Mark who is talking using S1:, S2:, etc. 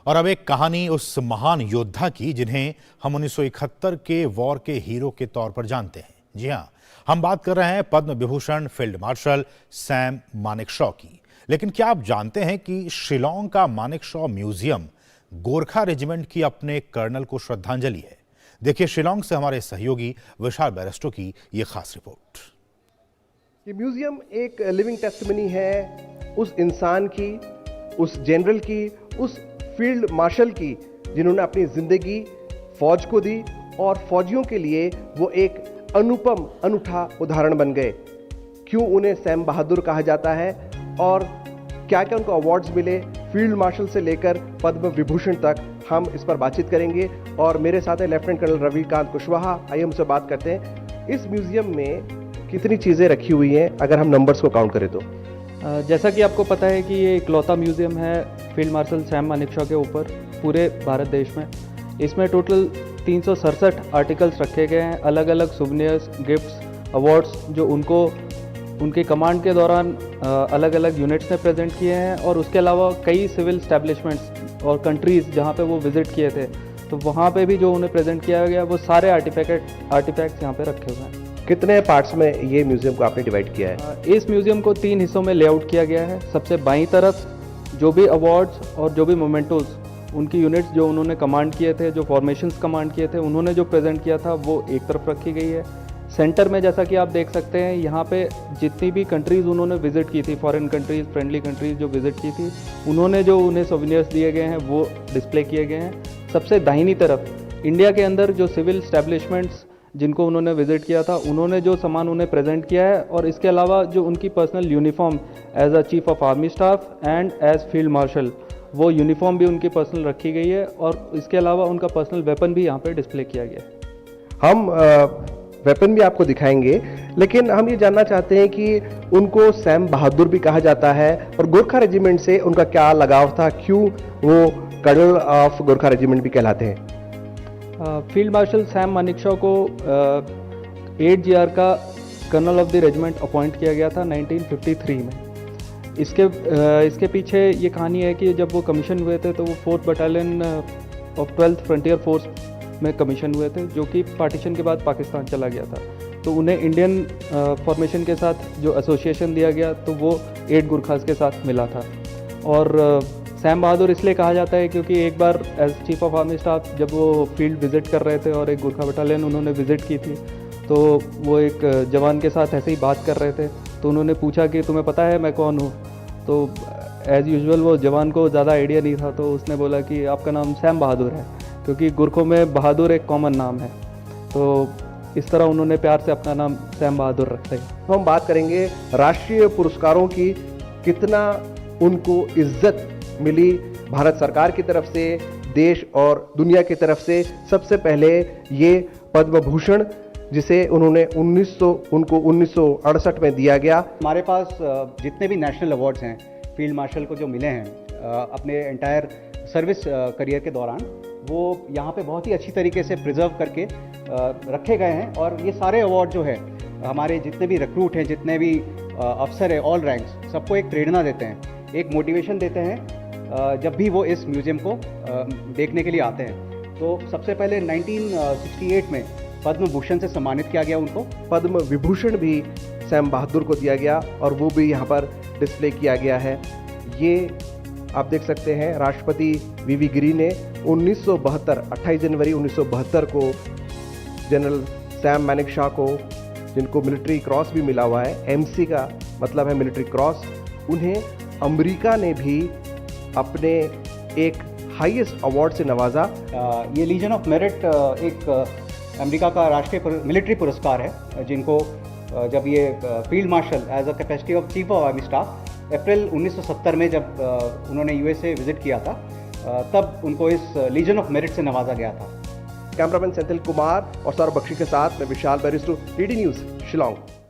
S1: और अब एक कहानी उस महान योद्धा की जिन्हें हम 1971 के वॉर के हीरो के तौर पर जानते हैं। जी हां, हम बात कर रहे हैं पद्म विभूषण फील्ड मार्शल सैम मानेकशॉ की। लेकिन क्या आप जानते हैं कि शिलांग का मानेकशॉ म्यूजियम गोरखा रेजिमेंट की अपने कर्नल को श्रद्धांजलि है। देखिए शिलांग से हमारे सहयोगी विशाल बैरिस्टो की ये खास रिपोर्ट।
S2: ये म्यूजियम एक लिविंग टेस्टिमनी है उस इंसान की, उस जनरल की, उस फील्ड मार्शल की जिन्होंने अपनी जिंदगी फौज को दी और फौजियों के लिए वो एक अनुपम अनूठा उदाहरण बन गए। क्यों उन्हें सैम बहादुर कहा जाता है और क्या क्या उनको अवार्ड्स मिले, फील्ड मार्शल से लेकर पद्म विभूषण तक, हम इस पर बातचीत करेंगे। और मेरे साथ है लेफ्टिनेंट कर्नल रविकांत कुशवाहा। आइए हमसे बात करते हैं। इस म्यूजियम में कितनी चीज़ें रखी हुई हैं अगर हम नंबर्स को काउंट करें तो?
S3: जैसा कि आपको पता है कि ये इकलौता म्यूज़ियम है फील्ड मार्शल सैम मानेकशॉ के ऊपर पूरे भारत देश में। इसमें टोटल 367 आर्टिकल्स रखे गए हैं, अलग अलग सुवेनियर्स, गिफ्ट्स, अवार्ड्स जो उनको उनके कमांड के दौरान अलग अलग यूनिट्स ने प्रेजेंट किए हैं। और उसके अलावा कई सिविल स्टैब्लिशमेंट्स और कंट्रीज़ जहाँ पे वो विज़िट किए थे तो वहाँ पे भी जो उन्हें प्रेजेंट किया गया वो सारे आर्टिफैक्ट्स यहाँ पे रखे हुए हैं।
S2: कितने पार्ट्स में ये म्यूजियम को आपने डिवाइड किया है?
S3: इस म्यूजियम को 3 हिस्सों में लेआउट किया गया है। सबसे बाईं तरफ जो भी अवार्ड्स और जो भी मोमेंटोज, उनकी यूनिट्स जो उन्होंने कमांड किए थे, जो फॉर्मेशंस कमांड किए थे, उन्होंने जो प्रेजेंट किया था वो एक तरफ रखी गई है। सेंटर में जैसा कि आप देख सकते हैं यहाँ पे जितनी भी कंट्रीज़ उन्होंने विज़िट की थी, फॉरेन कंट्रीज़, फ्रेंडली कंट्रीज़ जो विज़िट की थी, उन्होंने जो उन्हें सोवेनियर्स दिए गए हैं वो डिस्प्ले किए गए हैं। सबसे दाहिनी तरफ इंडिया के अंदर जो सिविल स्टैब्लिशमेंट्स जिनको उन्होंने विज़िट किया था, उन्होंने जो सामान उन्हें प्रेजेंट किया है और इसके अलावा जो उनकी personal uniform as a chief of army staff and as field marshal, वो यूनिफॉर्म भी उनकी पर्सनल रखी गई है। और इसके अलावा उनका पर्सनल वेपन भी यहाँ पे डिस्प्ले किया गया है।
S2: हम वेपन भी आपको दिखाएंगे, लेकिन हम ये जानना चाहते हैं कि उनको सैम बहादुर भी कहा जाता है और गोरखा रेजिमेंट से उनका क्या लगाव था, क्यों वो कर्नल ऑफ गोरखा रेजिमेंट भी कहलाते हैं?
S3: फील्ड मार्शल सैम मानेकशॉ को 8GR का colonel of the regiment appoint किया गया था 1953 में। इसके पीछे ये कहानी है कि जब वो कमीशन हुए थे तो वो 4th battalion of 12th frontier force में कमीशन हुए थे, जो कि पार्टीशन के बाद पाकिस्तान चला गया था। तो उन्हें इंडियन फॉर्मेशन के साथ जो एसोसिएशन दिया गया तो वो 8 गुरखास के साथ मिला था। और सैम बहादुर इसलिए कहा जाता है क्योंकि एक बार as chief of army staff जब वो फील्ड विज़िट कर रहे थे और एक गुरखा बटालियन उन्होंने विज़िट की थी, तो वो एक जवान के साथ ऐसे ही बात कर रहे थे तो उन्होंने पूछा कि तुम्हें पता है मैं कौन हूँ। तो एज़ यूजुअल वो जवान को ज़्यादा आइडिया नहीं था, तो उसने बोला कि आपका नाम सैम बहादुर है, क्योंकि गुरखों में बहादुर एक कॉमन नाम है। तो इस तरह उन्होंने प्यार से अपना नाम सैम बहादुर रखा है।
S2: हम बात करेंगे राष्ट्रीय पुरस्कारों की, कितना उनको इज्जत मिली भारत सरकार की तरफ से, देश और दुनिया की तरफ से। सबसे पहले ये पद्म भूषण जिसे उन्होंने 1968 में दिया गया।
S4: हमारे पास जितने भी नेशनल अवार्ड्स हैं फील्ड मार्शल को जो मिले हैं अपने एंटायर सर्विस करियर के दौरान, वो यहाँ पे बहुत ही अच्छी तरीके से प्रिजर्व करके रखे गए हैं। और ये सारे अवार्ड जो है हमारे जितने भी रिक्रूट हैं, जितने भी अफसर हैं, ऑल रैंक्स, सबको एक प्रेरणा देते हैं, एक मोटिवेशन देते हैं जब भी वो इस म्यूज़ियम को देखने के लिए आते हैं। तो सबसे पहले 1968 में पद्म भूषण से सम्मानित किया गया उनको।
S2: पद्म विभूषण भी सैम बहादुर को दिया गया और वो भी यहाँ पर डिस्प्ले किया गया है। ये आप देख सकते हैं राष्ट्रपति वी गिरी ने 28 जनवरी 1972 को जनरल सैम मानेकशॉ को, जिनको मिलिट्री क्रॉस भी मिला हुआ है, MC का मतलब है मिलिट्री क्रॉस, उन्हें अमेरिका ने भी अपने एक हाईएस्ट अवार्ड से नवाजा।
S4: ये लीजन ऑफ मेरिट एक अमेरिका का राष्ट्रीय मिलिट्री पुरस्कार है, जिनको जब ये field marshal as a capacity of chief of army staff April 1970 में जब उन्होंने USA विजिट किया था, तब उनको इस लीजन ऑफ मेरिट से नवाजा गया था।
S2: कैमरामैन सेंथिल कुमार और सौरभ बख्शी के साथ मैं विशाल बैरिस्टो, DD न्यूज़ शिलांग।